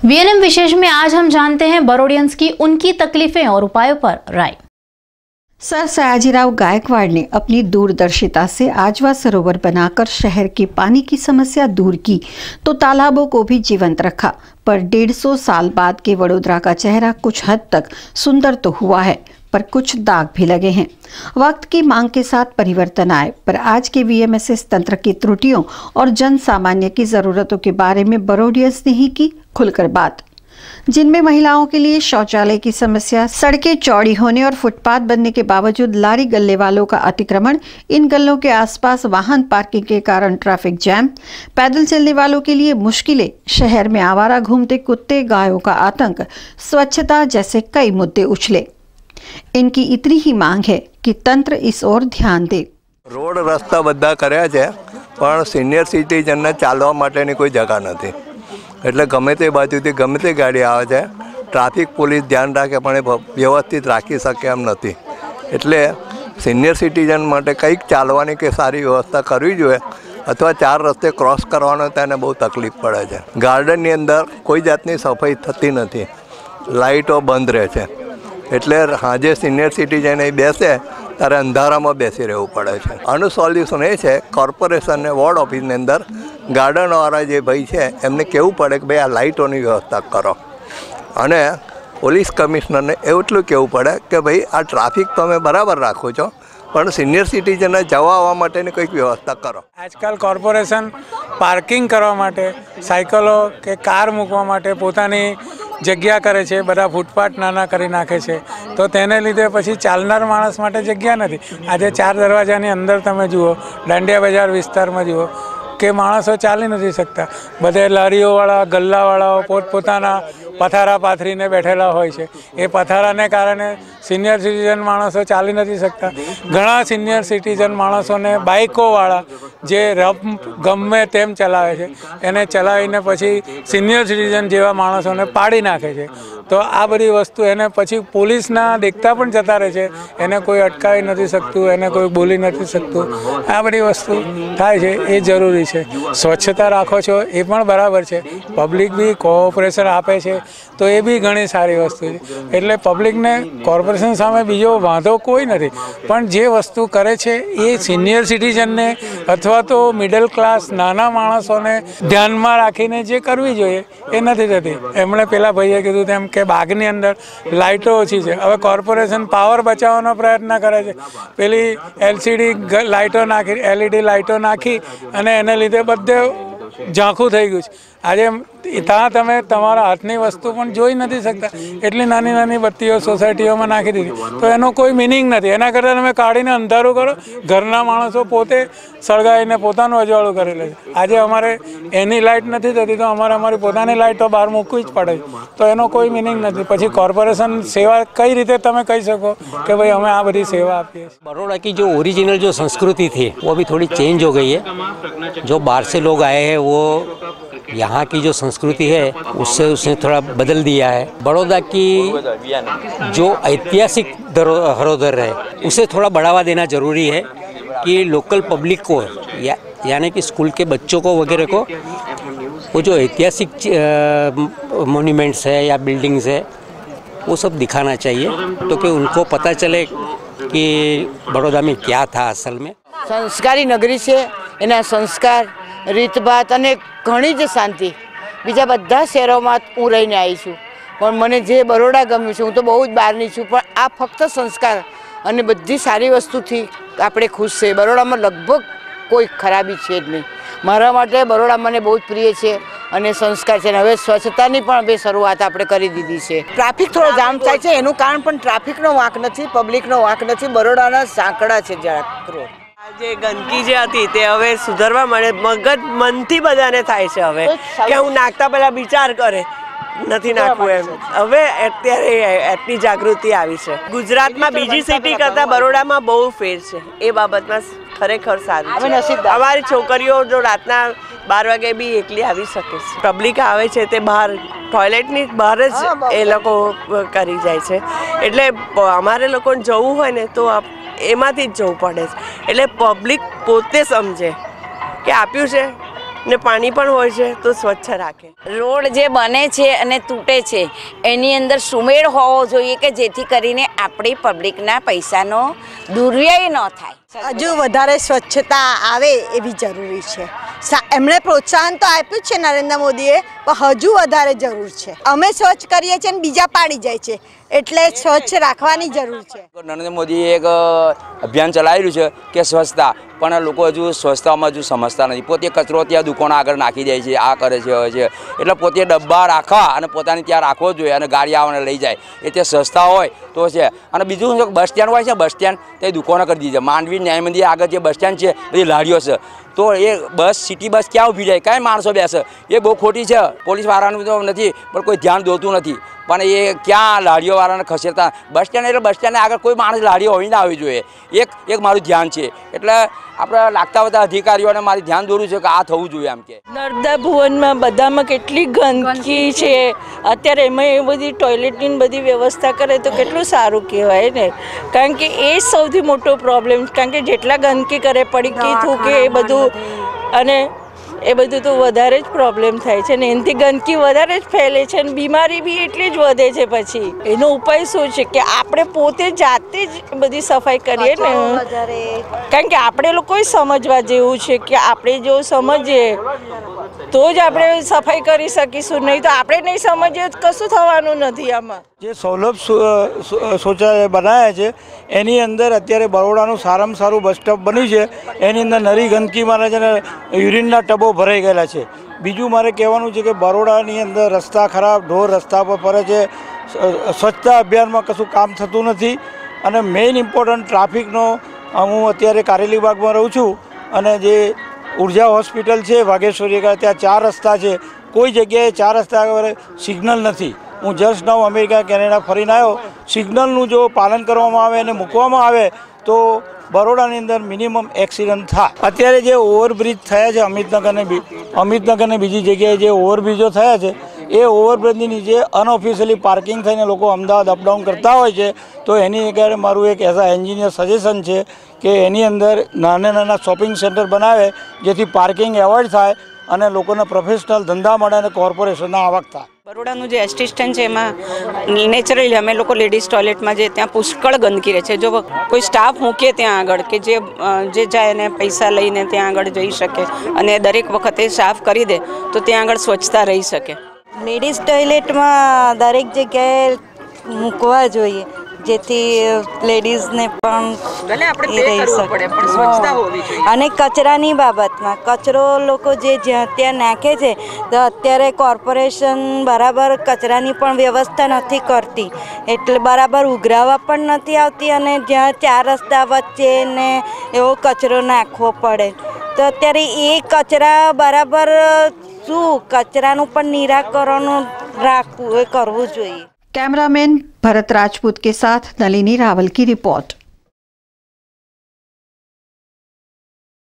VNM विशेष में आज हम जानते हैं बरोडियंस की उनकी तकलीफें और उपायों पर राय। सर सयाजीराव गायकवाड़ ने अपनी दूरदर्शिता से आजवा सरोवर बनाकर शहर की पानी की समस्या दूर की तो तालाबों को भी जीवंत रखा, पर 150 साल बाद के वडोदरा का चेहरा कुछ हद तक सुंदर तो हुआ है, पर कुछ दाग भी लगे हैं। वक्त की मांग के साथ परिवर्तन आए, पर आज के वीएमएसएस तंत्र की त्रुटियों और जन सामान्य की जरूरतों के बारे में बरोडियंस ने ही की खुलकर बात, जिनमें महिलाओं के लिए शौचालय की समस्या, सड़कें चौड़ी होने और फुटपाथ बनने के बावजूद लारी गल्ले वालों का अतिक्रमण, इन गल्लों के आसपास वाहन पार्किंग के कारण ट्रैफिक जैम, पैदल चलने वालों के लिए मुश्किलें, शहर में आवारा घूमते कुत्ते, गायों का आतंक, स्वच्छता जैसे कई मुद्दे उछले। इनकी इतनी ही मांग है कि तंत्र इस ओर ध्यान दे। रोड रस्ता बधा कर्या छे पण सीनियर सिटीजन ने चालवा माटेनी कोई जगह नहीं, એટલે ગમે તે બાજુથી ગમે તે ગાડી આવે છે, ટ્રાફિક પોલીસ ધ્યાન રાખે પણ વ્યવસ્થિત રાખી શકે એમ નથી। એટલે સિનિયર સિટીઝન માટે કંઈક ચાલવાની કે સારી વ્યવસ્થા કરવી જોઈએ, અથવા 4 રસ્તે ક્રોસ કરવાનો તેને બહુ તકલીફ પડે છે। ગાર્ડનની અંદર કોઈ જાતની સફાઈ થતી નથી, લાઇટો બંધ રહે છે, એટલે સાંજે સિનિયર સિટીઝન અહીં બેસે ત્યારે અંધારામાં બેસી રહેવું પડે છે। આનું સોલ્યુશન એ છે કોર્પોરેશનને વોર્ડ ઓફિસની અંદર ગાર્ડનવાળા જે ભાઈ છે એમને કહેવું પડે કે ભાઈ આ લાઇટોની વ્યવસ્થા કરો, અને પોલીસ કમિશનરને એટલું કહેવું પડે કે ભાઈ આ ટ્રાફિક તમે બરાબર રાખો છો પણ સિનિયર સિટીઝનને જવા આવવા માટેની કંઈક વ્યવસ્થા કરો। આજકાલ કોર્પોરેશન પાર્કિંગ કરવા માટે, સાયકલો કે કાર મૂકવા માટે પોતાની જગ્યા કરે છે, બધા ફૂટપાથ નાના કરી નાખે છે, તો તેને લીધે પછી ચાલનાર માણસ માટે જગ્યા નથી। આજે 4 દરવાજાની અંદર તમે જુઓ, દાંડિયા બજાર વિસ્તારમાં જુઓ કે માણસો ચાલી નથી શકતા, બધે લારીઓવાળા, ગલ્લાવાળાઓ પોતપોતાના પથારા પાથરીને બેઠેલા હોય છે। એ પથારાને કારણે સિનિયર સિટીઝન માણસો ચાલી નથી શકતા। ઘણા સિનિયર સિટીઝન માણસોને બાઇકોવાળા જે ગમે તેમ ચલાવે છે, એને ચલાવીને પછી સિનિયર સિટીઝન જેવા માણસોને પાડી નાખે છે। તો આ બધી વસ્તુ એને પછી પોલીસના દેખતા પણ જતા રહે છે, એને કોઈ અટકાવી નથી શકતું, એને કોઈ બોલી નથી શકતું। આ બધી વસ્તુ થાય છે, એ જરૂરી છે। સ્વચ્છતા રાખો છો એ પણ બરાબર છે, પબ્લિક બી કોઓપરેશન આપે છે તો એ બી ઘણી સારી વસ્તુ છે। એટલે પબ્લિકને કોર્પોરેશન સામે બીજો વાંધો કોઈ નથી, પણ જે વસ્તુ કરે છે એ સિનિયર સિટીઝનને અથવા તો મિડલ ક્લાસ નાના માણસોને ધ્યાનમાં રાખીને જે કરવી જોઈએ એ નથી થતી। એમણે પેલા ભાઈએ કીધું તેમ કે બાગની અંદર લાઇટો ઓછી છે, હવે કોર્પોરેશન પાવર બચાવવાનો પ્રયત્ન કરે છે, પેલી LCD લાઇટો નાખી, LED લાઇટો નાખી અને એને લીધે બધે ઝાંખું થઈ ગયું છે। આજે ત્યાં તમે તમારા હાથની વસ્તુ પણ જોઈ નથી શકતા, એટલી નાની નાની બત્તીઓ સોસાયટીઓમાં નાખી દીધી, તો એનો કોઈ મિનિંગ નથી। એના કરતાં તમે કાઢીને અંધારું કરો, ઘરના માણસો પોતે સળગાવીને પોતાનું અજવાળું કરી લે છે। આજે અમારે એની લાઇટ નથી થતી તો અમારે અમારી પોતાની લાઇટો બહાર મૂકવી જ પડે, તો એનો કોઈ મિનિંગ નથી। પછી કોર્પોરેશન સેવા કઈ રીતે તમે કહી શકો કે ભાई અમે આ બધી सेवा આપીએ છીએ। बड़ौदा की जो ओरिजिनल जो संस्कृति थी वो अभी थोड़ी चेंज हो गई है। जो बाहर से लोग आए हैं वो यहाँ की जो संस्कृति है उसने थोड़ा बदल दिया है। बड़ौदा की जो ऐतिहासिक धरोहर है उसे थोड़ा बढ़ावा देना ज़रूरी है कि लोकल पब्लिक को यानी कि स्कूल के बच्चों को वगैरह को वो जो ऐतिहासिक मोन्यूमेंट्स है या बिल्डिंग्स है वो सब दिखाना चाहिए, तो कि उनको पता चले कि बड़ौदा में क्या था असल में। संस्कारी नगरी है, एना संस्कार, રીતભાત અને ઘણી જ શાંતિ બીજા બધા શહેરોમાં હું રહીને આવી છું, પણ મને જે બરોડા ગમ્યું છે, હું તો બહુ જ બહારની છું, પણ આ ફક્ત સંસ્કાર અને બધી સારી વસ્તુથી આપણે ખુશ છે। બરોડામાં લગભગ કોઈ ખરાબી છે જ નહીં। મારા માટે બરોડા મને બહુ જ પ્રિય છે અને સંસ્કાર છે। હવે સ્વચ્છતાની પણ હવે શરૂઆત આપણે કરી દીધી છે। ટ્રાફિક થોડો જામ થાય છે, એનું કારણ પણ ટ્રાફિકનો વાંક નથી, પબ્લિકનો વાંક નથી, બરોડાના સાંકડા છે જરાક રોડ। જે ગંદકી જે હતી તે હવે સુધારવા મળે, મગજ મનથી બધાને થાય છે હવે કે હું નાખતા પહેલા વિચાર કરે નથી નાખવું એમ। હવે અત્યારે એટલી જાગૃતિ આવી છે। ગુજરાતમાં બીજી સિટી કરતાં બરોડામાં બહુ ફેર છે, એ બાબતમાં ખરેખર સારું છે। અમારી છોકરીઓ જો રાતના 12 વાગે બી એકલી આવી શકે છે। પબ્લિક આવે છે તે બહાર ટોયલેટની બહાર જ એ લોકો કરી જાય છે, એટલે અમારે લોકોને જવું હોય ને તો એમાંથી જ જવું પડે છે। એટલે પબ્લિક પોતે સમજે કે આપ્યું છે ને પાણી પણ હોય છે તો સ્વચ્છ રાખે. રોડ જે બને છે અને તૂટે છે એની અંદર સુમેળ હોવો જોઈએ કે જેથી કરીને આપણી પબ્લિકના પૈસાનો દુર્વ્યય ન થાય. હજુ વધારે સ્વચ્છતા આવે એવી જરૂરી છે. એમણે પ્રોત્સાહન તો આપ્યું છે નરેન્દ્ર મોદીએ, પણ હજુ વધારે જરૂર છે. અમે સ્વચ્છ કરીએ છીએ અને બીજા પાડી જાય છે, એટલે સ્વચ્છ રાખવાની જરૂર છે. નરેન્દ્ર મોદીએ એક અભિયાન ચલાવેલું છે કે સ્વચ્છતા, પણ લોકો હજુ સ્વચ્છતામાં હજુ સમજતા નથી. પોતે કચરો ત્યાં દુકાનો આગળ નાખી દે છે, આ કરે છે. એટલે પોતે ડબ્બા રાખવા અને પોતાની ત્યાં રાખવો જોઈએ અને ગાડી આવવાને લઈ જાય એ તે સ્વચ્છતા હોય તો છે. અને બીજું બસ સ્ટેન્ડ હોય છે, બસ સ્ટેન્ડ તે દુકાનો કરી દીધી છે. માંડવી ન્યાય મંદિર આગળ જે બસ સ્ટેન્ડ છે બધી લારીઓ છે, તો એ બસ સિટી બસ ક્યાં ઊભી જાય, કાંઈ માણસો બેસે, એ બહુ ખોટી છે. પોલીસવાળાનું તો નથી પણ કોઈ ધ્યાન દોતું નથી, પણ એ ક્યાં લારીઓવાળાને ખસેડતા. બસ સ્ટેન્ડ એટલે બસ સ્ટેન્ડને આગળ કોઈ માણસ લારીઓ હોવી ના આવવી જોઈએ. એક મારું ધ્યાન છે. એટલે આપણે લાગતા બધા અધિકારીઓને મારી ધ્યાન દોરું છે કે આ થવું જોઈએ. એમ કે નર્મદા ભુવનમાં બધામાં કેટલી ગંદકી છે અત્યારે, એમાં એ બધી ટોયલેટની બધી વ્યવસ્થા કરે તો કેટલું સારું કહેવાય ને. કારણ કે એ સૌથી મોટો પ્રોબ્લેમ, કારણ કે જેટલા ગંદકી કરે, પડીકી થૂકે, એ બધું, અને એ બધું તો વધારે જ પ્રોબ્લેમ થાય છે ને એનાથી ગંદકી વધારે જ ફેલે છે અને બીમારી બી એટલી જ વધે છે. પછી એનો ઉપાય શું છે કે આપણે પોતે જાતે જ બધી સફાઈ કરીએ ને, કારણ કે આપણે લોકોએ સમજવા જેવું છે કે આપણે જો સમજીએ તો જ આપણે સફાઈ કરી શકીશું, નહીં તો આપણે નહીં સમજીએ તો કશું થવાનું નથી. આમાં જે સૌલભ શૌચાલય બનાવ્યા છે એની અંદર અત્યારે બરોડાનું સારામાં સારું બસ સ્ટોપ બન્યું છે. એની અંદર નરી ગંદકી મારે છે ને યુરિનના ટબો ભરાઈ ગયેલા છે. બીજું મારે કહેવાનું છે કે બરોડાની અંદર રસ્તા ખરાબ, ઢોર રસ્તા પર ફરે છે, સ્વચ્છતા અભિયાનમાં કશું કામ થતું નથી. અને મેઇન ઇમ્પોર્ટન્ટ ટ્રાફિકનો, હું અત્યારે કારેલી બાગમાં રહું છું અને જે ઉર્જા હોસ્પિટલ છે વાઘેશ્વરી, ત્યાં 4 રસ્તા છે, કોઈ જગ્યાએ 4 રસ્તા સિગ્નલ નથી. હું જસ્ટ નાઉ અમેરિકા કેનેડા ફરીને આવ્યો. સિગ્નલનું જો પાલન કરવામાં આવે અને મૂકવામાં આવે તો બરોડાની અંદર મિનિમમ એક્સિડન્ટ થાય. અત્યારે જે ઓવરબ્રિજ થયા છે અમિતનગરને બીજી જગ્યાએ જે ઓવરબ્રિજો થયા છે, એ ઓવરબ્રિજની નીચે અનઓફિશિયલી પાર્કિંગ થઈને લોકો અમદાવાદ અપડાઉન કરતા હોય છે. તો એની આગળ મારું એક એઝ અ એન્જિનિયર સજેશન છે કે એની અંદર નાના શોપિંગ સેન્ટર બનાવે જેથી પાર્કિંગ એવોઇડ થાય અને લોકોને પ્રોફેશનલ ધંધા મળે અને કોર્પોરેશનના આવક થાય. બરોડાનું જે એસટી સ્ટેન્ડ છે એમાં નેચરલી અમે લોકો લેડીઝ ટોયલેટમાં જે ત્યાં પુષ્કળ ગંદકી રહે છે. જો કોઈ સ્ટાફ મૂકે ત્યાં આગળ કે જે જાય એને પૈસા લઈને ત્યાં આગળ જઈ શકે અને દરેક વખતે સાફ કરી દે તો ત્યાં આગળ સ્વચ્છતા રહી શકે. લેડીઝ ટોયલેટમાં દરેક જગ્યાએ મૂકવા જોઈએ જેથી લેડીઝને પણ રહી શકે. અને કચરાની બાબતમાં કચરો લોકો જે જ્યાં ત્યાં નાખે છે તો અત્યારે કોર્પોરેશન બરાબર કચરાની પણ વ્યવસ્થા નથી કરતી, એટલે બરાબર ઉઘરાવા પણ નથી આવતી અને જ્યાં 4 રસ્તા વચ્ચે ને એવો કચરો નાખવો પડે. તો અત્યારે એ કચરા બરાબર શું કચરાનું પણ નિરાકરણ રાખવું એ કરવું જોઈએ. कैमरामैन भरत राजपूत के साथ नलिनी रावल की रिपोर्ट.